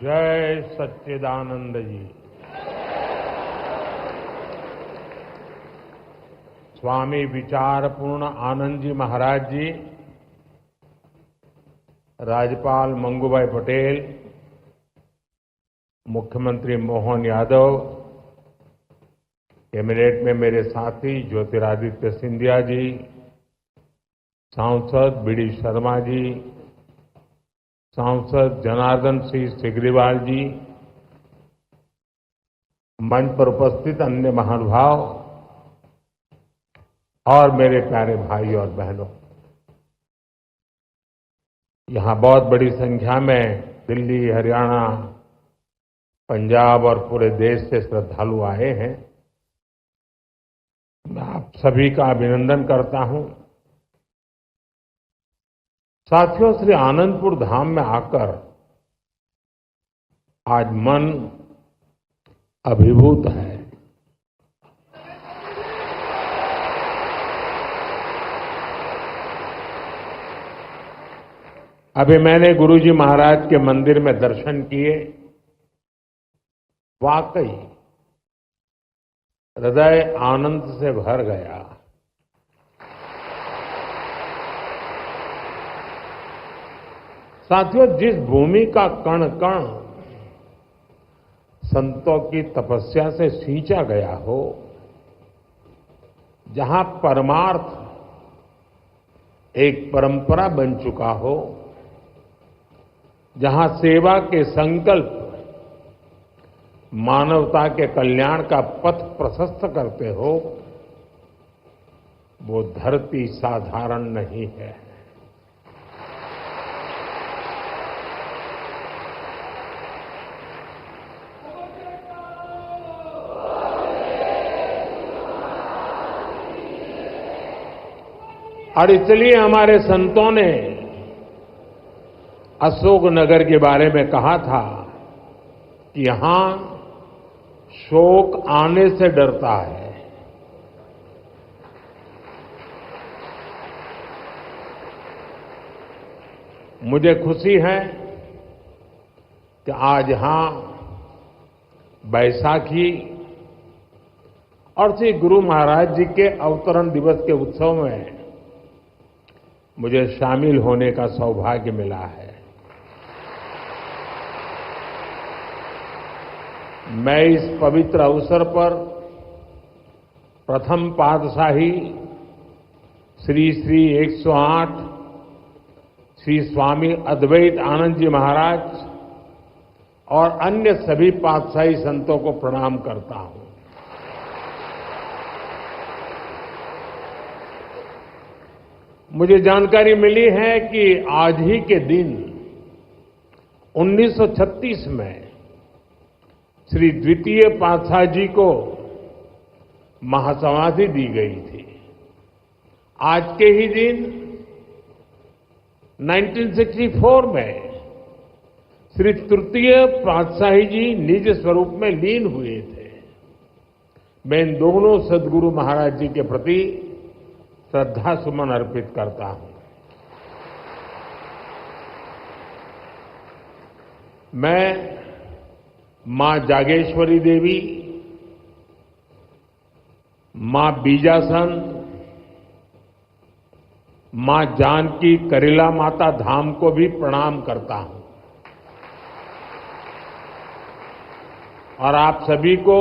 जय सच्चिदानंद जी। स्वामी विचारपूर्ण आनंद जी महाराज जी, राज्यपाल मंगूभाई पटेल, मुख्यमंत्री मोहन यादव, कैबिनेट में मेरे साथी ज्योतिरादित्य सिंधिया जी, सांसद बीडी शर्मा जी, सांसद जनार्दन सिंह सिग्रीवाल जी, मंच पर उपस्थित अन्य महानुभाव और मेरे प्यारे भाई और बहनों, यहां बहुत बड़ी संख्या में दिल्ली, हरियाणा, पंजाब और पूरे देश से श्रद्धालु आए हैं। मैं आप सभी का अभिनंदन करता हूं। साथियों, श्री आनंदपुर धाम में आकर आज मन अभिभूत है। अभी मैंने गुरुजी महाराज के मंदिर में दर्शन किए। वाकई हृदय आनंद से भर गया। साथियों, जिस भूमि का कण कण संतों की तपस्या से सींचा गया हो, जहां परमार्थ एक परंपरा बन चुका हो, जहां सेवा के संकल्प मानवता के कल्याण का पथ प्रशस्त करते हो, वो धरती साधारण नहीं है। और इसलिए हमारे संतों ने अशोकनगर के बारे में कहा था कि यहां शोक आने से डरता है। मुझे खुशी है कि आज यहां बैसाखी और श्री गुरु महाराज जी के अवतरण दिवस के उत्सव में मुझे शामिल होने का सौभाग्य मिला है। मैं इस पवित्र अवसर पर प्रथम पातशाही श्री श्री 108 श्री स्वामी अद्वैत आनंद जी महाराज और अन्य सभी पातशाही संतों को प्रणाम करता हूं। मुझे जानकारी मिली है कि आज ही के दिन 1936 में श्री द्वितीय पातशाह जी को महासमाधि दी गई थी। आज के ही दिन 1964 में श्री तृतीय पातशाही जी निज स्वरूप में लीन हुए थे। मैं इन दोनों सदगुरु महाराज जी के प्रति श्रद्धा सुमन अर्पित करता हूं। मैं मां जागेश्वरी देवी, मां बीजासन, मां जानकी करीला माता धाम को भी प्रणाम करता हूं और आप सभी को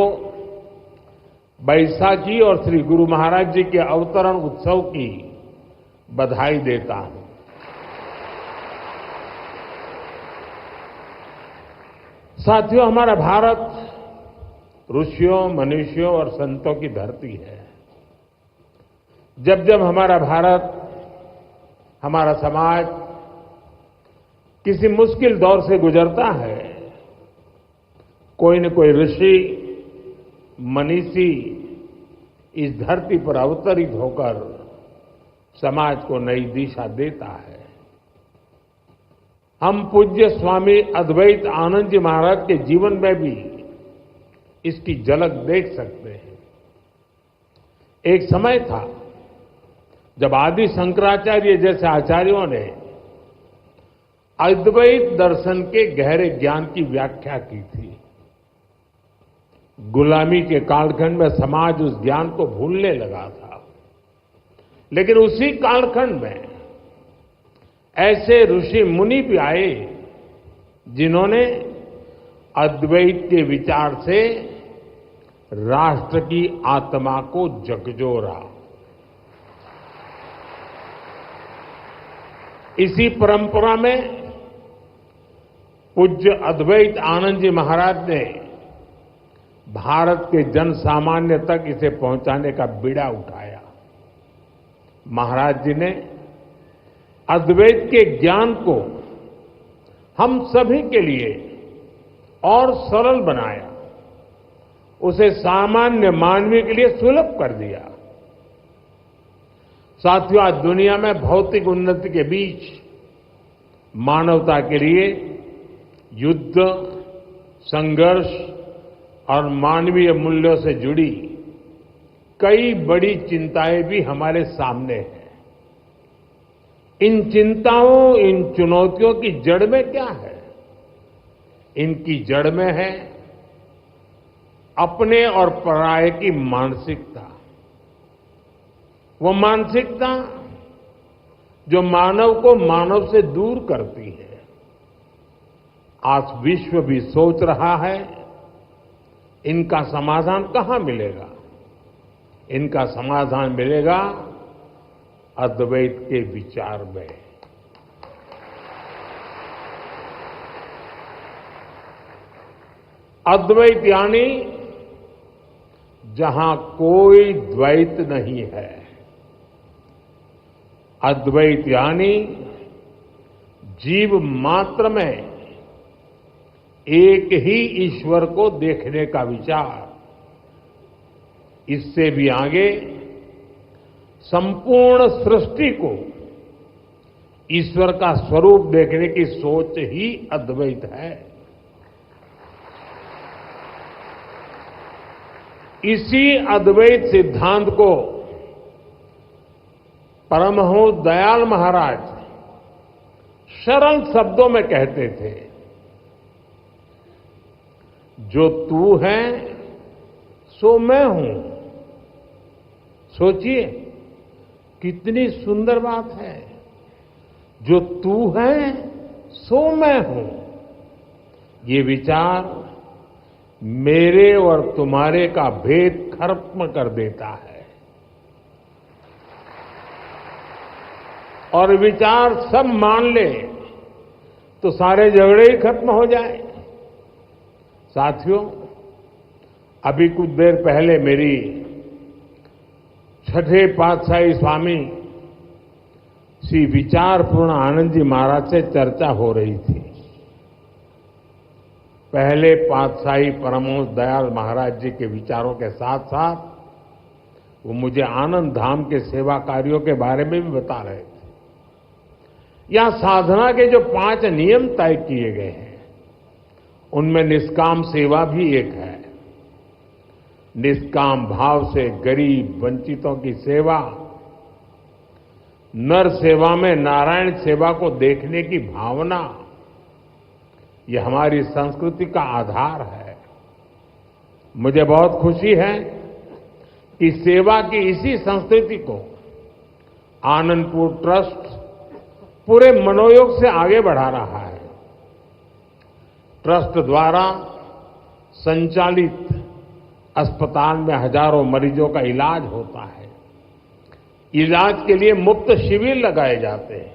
बैसाखी और श्री गुरु महाराज जी के अवतरण उत्सव की बधाई देता हूं। साथियों, हमारा भारत ऋषियों, मनुष्यों और संतों की धरती है। जब जब हमारा भारत, हमारा समाज किसी मुश्किल दौर से गुजरता है, कोई न कोई ऋषि, मनीषी इस धरती पर अवतरित होकर समाज को नई दिशा देता है। हम पूज्य स्वामी अद्वैत आनंद जी महाराज के जीवन में भी इसकी झलक देख सकते हैं। एक समय था जब आदि शंकराचार्य जैसे आचार्यों ने अद्वैत दर्शन के गहरे ज्ञान की व्याख्या की थी। गुलामी के कालखंड में समाज उस ज्ञान को भूलने लगा था, लेकिन उसी कालखंड में ऐसे ऋषि मुनि भी आए जिन्होंने अद्वैत के विचार से राष्ट्र की आत्मा को झकझोरा। इसी परंपरा में पूज्य अद्वैत आनंद जी महाराज ने भारत के जन सामान्य तक इसे पहुंचाने का बीड़ा उठाया। महाराज जी ने अद्वैत के ज्ञान को हम सभी के लिए और सरल बनाया, उसे सामान्य मानवीय के लिए सुलभ कर दिया। साथियों, आज दुनिया में भौतिक उन्नति के बीच मानवता के लिए युद्ध, संघर्ष और मानवीय मूल्यों से जुड़ी कई बड़ी चिंताएं भी हमारे सामने हैं। इन चिंताओं, इन चुनौतियों की जड़ में क्या है? इनकी जड़ में है अपने और पराये की मानसिकता। वो मानसिकता जो मानव को मानव से दूर करती है। आज विश्व भी सोच रहा है इनका समाधान कहां मिलेगा? इनका समाधान मिलेगा अद्वैत के विचार में। अद्वैत यानी जहां कोई द्वैत नहीं है। अद्वैत यानी जीव मात्र में एक ही ईश्वर को देखने का विचार। इससे भी आगे संपूर्ण सृष्टि को ईश्वर का स्वरूप देखने की सोच ही अद्वैत है। इसी अद्वैत सिद्धांत को परमहंस दयाल महाराज सरल शब्दों में कहते थे, जो तू है सो मैं हूं। सोचिए कितनी सुंदर बात है। जो तू है सो मैं हूं। ये विचार मेरे और तुम्हारे का भेद खत्म कर देता है और विचार सब मान ले तो सारे झगड़े ही खत्म हो जाए। साथियों, अभी कुछ देर पहले मेरी छठे पातशाही स्वामी श्री विचारपूर्ण आनंद जी महाराज से चर्चा हो रही थी। पहले पातशाही परमहंस दयाल महाराज जी के विचारों के साथ साथ वो मुझे आनंद धाम के सेवा कार्यों के बारे में भी बता रहे थे। यहां साधना के जो 5 नियम तय किए गए हैं उनमें निष्काम सेवा भी एक है। निष्काम भाव से गरीब वंचितों की सेवा, नर सेवा में नारायण सेवा को देखने की भावना, ये हमारी संस्कृति का आधार है। मुझे बहुत खुशी है कि सेवा की इसी संस्कृति को आनंदपुर ट्रस्ट पूरे मनोयोग से आगे बढ़ा रहा है। ट्रस्ट द्वारा संचालित अस्पताल में हजारों मरीजों का इलाज होता है। इलाज के लिए मुफ्त शिविर लगाए जाते हैं।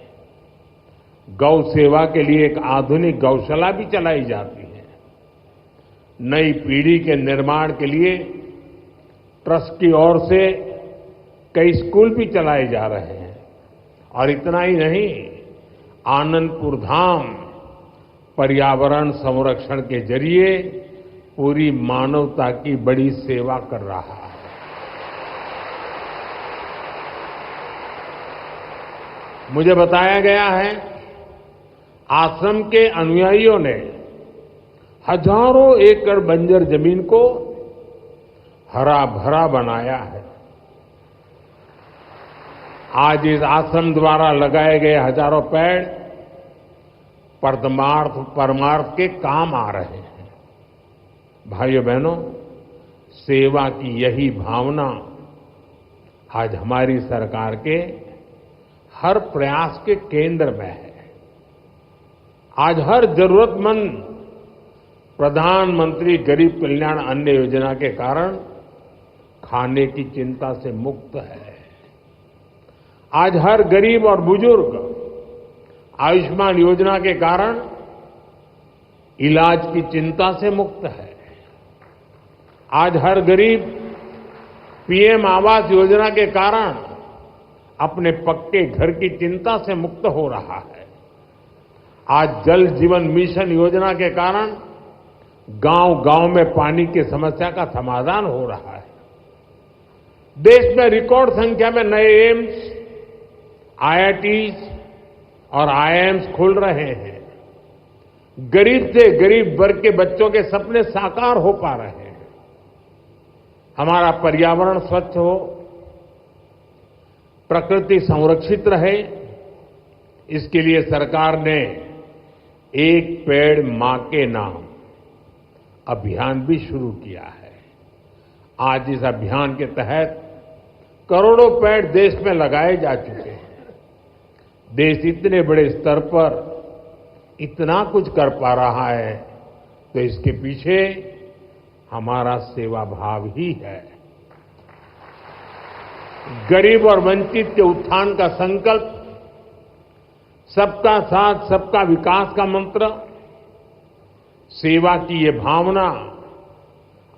गौ सेवा के लिए एक आधुनिक गौशाला भी चलाई जाती है। नई पीढ़ी के निर्माण के लिए ट्रस्ट की ओर से कई स्कूल भी चलाए जा रहे हैं। और इतना ही नहीं, आनंदपुर धाम पर्यावरण संरक्षण के जरिए पूरी मानवता की बड़ी सेवा कर रहा है। मुझे बताया गया है आश्रम के अनुयायियों ने हजारों एकड़ बंजर जमीन को हरा भरा बनाया है। आज इस आश्रम द्वारा लगाए गए हजारों पेड़ परमार्थ के काम आ रहे हैं। भाइयों बहनों, सेवा की यही भावना आज हमारी सरकार के हर प्रयास के केंद्र में है। आज हर जरूरतमंद प्रधानमंत्री गरीब कल्याण अन्न योजना के कारण खाने की चिंता से मुक्त है। आज हर गरीब और बुजुर्ग आयुष्मान योजना के कारण इलाज की चिंता से मुक्त है। आज हर गरीब पीएम आवास योजना के कारण अपने पक्के घर की चिंता से मुक्त हो रहा है। आज जल जीवन मिशन योजना के कारण गांव-गांव में पानी की समस्या का समाधान हो रहा है। देश में रिकॉर्ड संख्या में नए एम्स, आईआईटीज और आईआईएम्स खुल रहे हैं। गरीब से गरीब वर्ग के बच्चों के सपने साकार हो पा रहे हैं। हमारा पर्यावरण स्वच्छ हो, प्रकृति संरक्षित रहे, इसके लिए सरकार ने एक पेड़ मां के नाम अभियान भी शुरू किया है। आज इस अभियान के तहत करोड़ों पेड़ देश में लगाए जा चुके हैं। देश इतने बड़े स्तर पर इतना कुछ कर पा रहा है तो इसके पीछे हमारा सेवा भाव ही है। गरीब और वंचित के उत्थान का संकल्प, सबका साथ सबका विकास का मंत्र, सेवा की ये भावना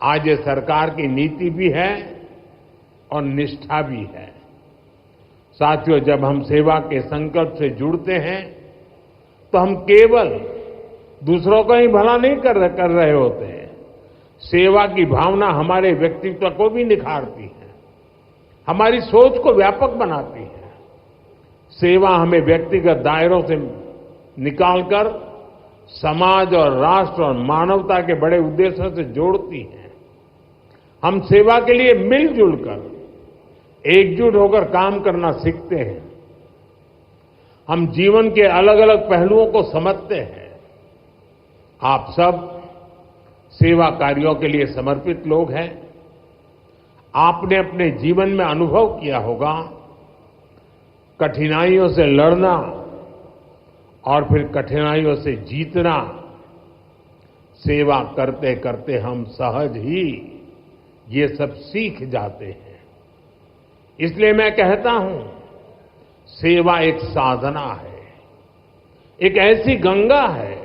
आज ये सरकार की नीति भी है और निष्ठा भी है। साथियों, जब हम सेवा के संकल्प से जुड़ते हैं तो हम केवल दूसरों का ही भला नहीं कर रहे होते हैं। सेवा की भावना हमारे व्यक्तित्व को भी निखारती है, हमारी सोच को व्यापक बनाती है। सेवा हमें व्यक्तिगत दायरों से निकालकर समाज और राष्ट्र और मानवता के बड़े उद्देश्यों से जोड़ती है। हम सेवा के लिए मिलजुल कर एकजुट होकर काम करना सीखते हैं। हम जीवन के अलग अलग पहलुओं को समझते हैं। आप सब सेवा कार्यों के लिए समर्पित लोग हैं। आपने अपने जीवन में अनुभव किया होगा, कठिनाइयों से लड़ना और फिर कठिनाइयों से जीतना। सेवा करते करते हम सहज ही ये सब सीख जाते हैं। इसलिए मैं कहता हूं, सेवा एक साधना है, एक ऐसी गंगा है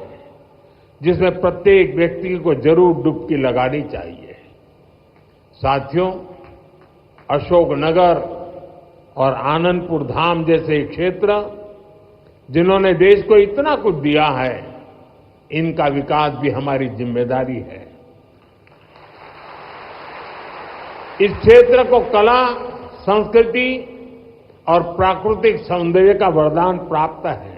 जिसमें प्रत्येक व्यक्ति को जरूर डुबकी लगानी चाहिए। साथियों, अशोकनगर और आनंदपुर धाम जैसे क्षेत्र जिन्होंने देश को इतना कुछ दिया है, इनका विकास भी हमारी जिम्मेदारी है। इस क्षेत्र को कला, संस्कृति और प्राकृतिक सौंदर्य का वरदान प्राप्त है।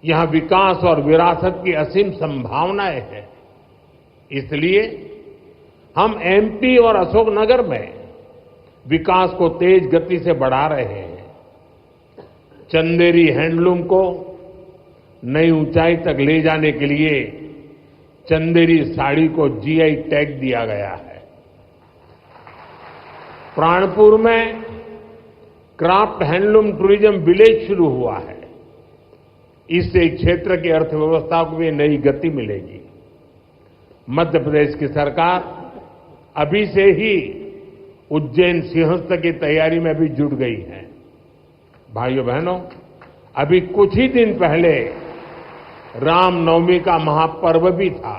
यहां विकास और विरासत की असीम संभावनाएं हैं। इसलिए हम एमपी और अशोकनगर में विकास को तेज गति से बढ़ा रहे हैं। चंदेरी हैंडलूम को नई ऊंचाई तक ले जाने के लिए चंदेरी साड़ी को जीआई टैग दिया गया है। प्राणपुर में क्राफ्ट हैंडलूम टूरिज्म विलेज शुरू हुआ है। इससे क्षेत्र की अर्थव्यवस्था को भी नई गति मिलेगी। मध्य प्रदेश की सरकार अभी से ही उज्जैन सिंहस्थ की तैयारी में भी जुट गई है। भाइयों बहनों, अभी कुछ ही दिन पहले रामनवमी का महापर्व भी था।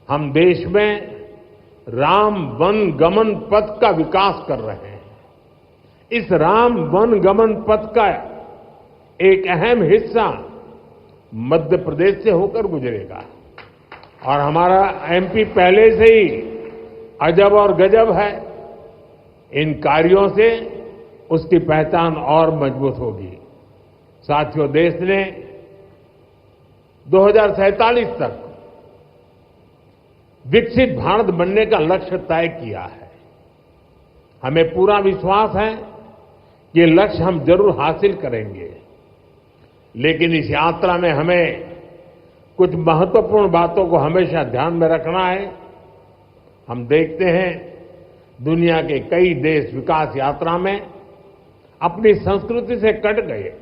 हम देश में राम वन गमन पथ का विकास कर रहे हैं। इस राम वन गमन पथ का एक अहम हिस्सा मध्य प्रदेश से होकर गुजरेगा और हमारा एमपी पहले से ही अजब और गजब है। इन कार्यों से उसकी पहचान और मजबूत होगी। साथियों, देश ने 2047 तक विकसित भारत बनने का लक्ष्य तय किया है। हमें पूरा विश्वास है कि ये लक्ष्य हम जरूर हासिल करेंगे। लेकिन इस यात्रा में हमें कुछ महत्वपूर्ण बातों को हमेशा ध्यान में रखना है। हम देखते हैं दुनिया के कई देश विकास यात्रा में अपनी संस्कृति से कट गए,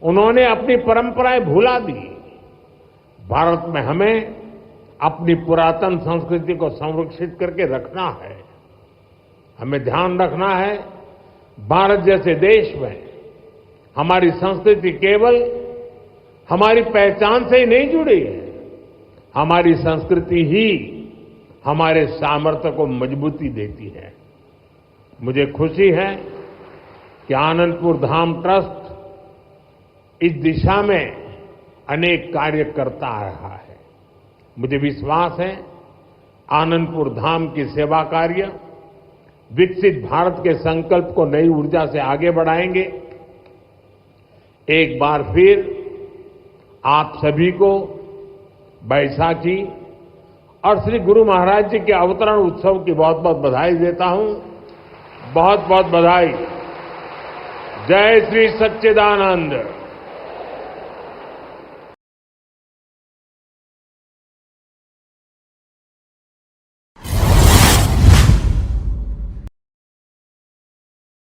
उन्होंने अपनी परंपराएं भुला दी। भारत में हमें अपनी पुरातन संस्कृति को संरक्षित करके रखना है। हमें ध्यान रखना है भारत जैसे देश में हमारी संस्कृति केवल हमारी पहचान से ही नहीं जुड़ी है, हमारी संस्कृति ही हमारे सामर्थ्य को मजबूती देती है। मुझे खुशी है कि आनंदपुर धाम ट्रस्ट इस दिशा में अनेक कार्य करता आ रहा है। मुझे विश्वास है आनंदपुर धाम की सेवा कार्य विकसित भारत के संकल्प को नई ऊर्जा से आगे बढ़ाएंगे। एक बार फिर आप सभी को बैसाखी और श्री गुरु महाराज जी के अवतरण उत्सव की बहुत बहुत बधाई देता हूं। बहुत बहुत बधाई। जय श्री सच्चिदानंद।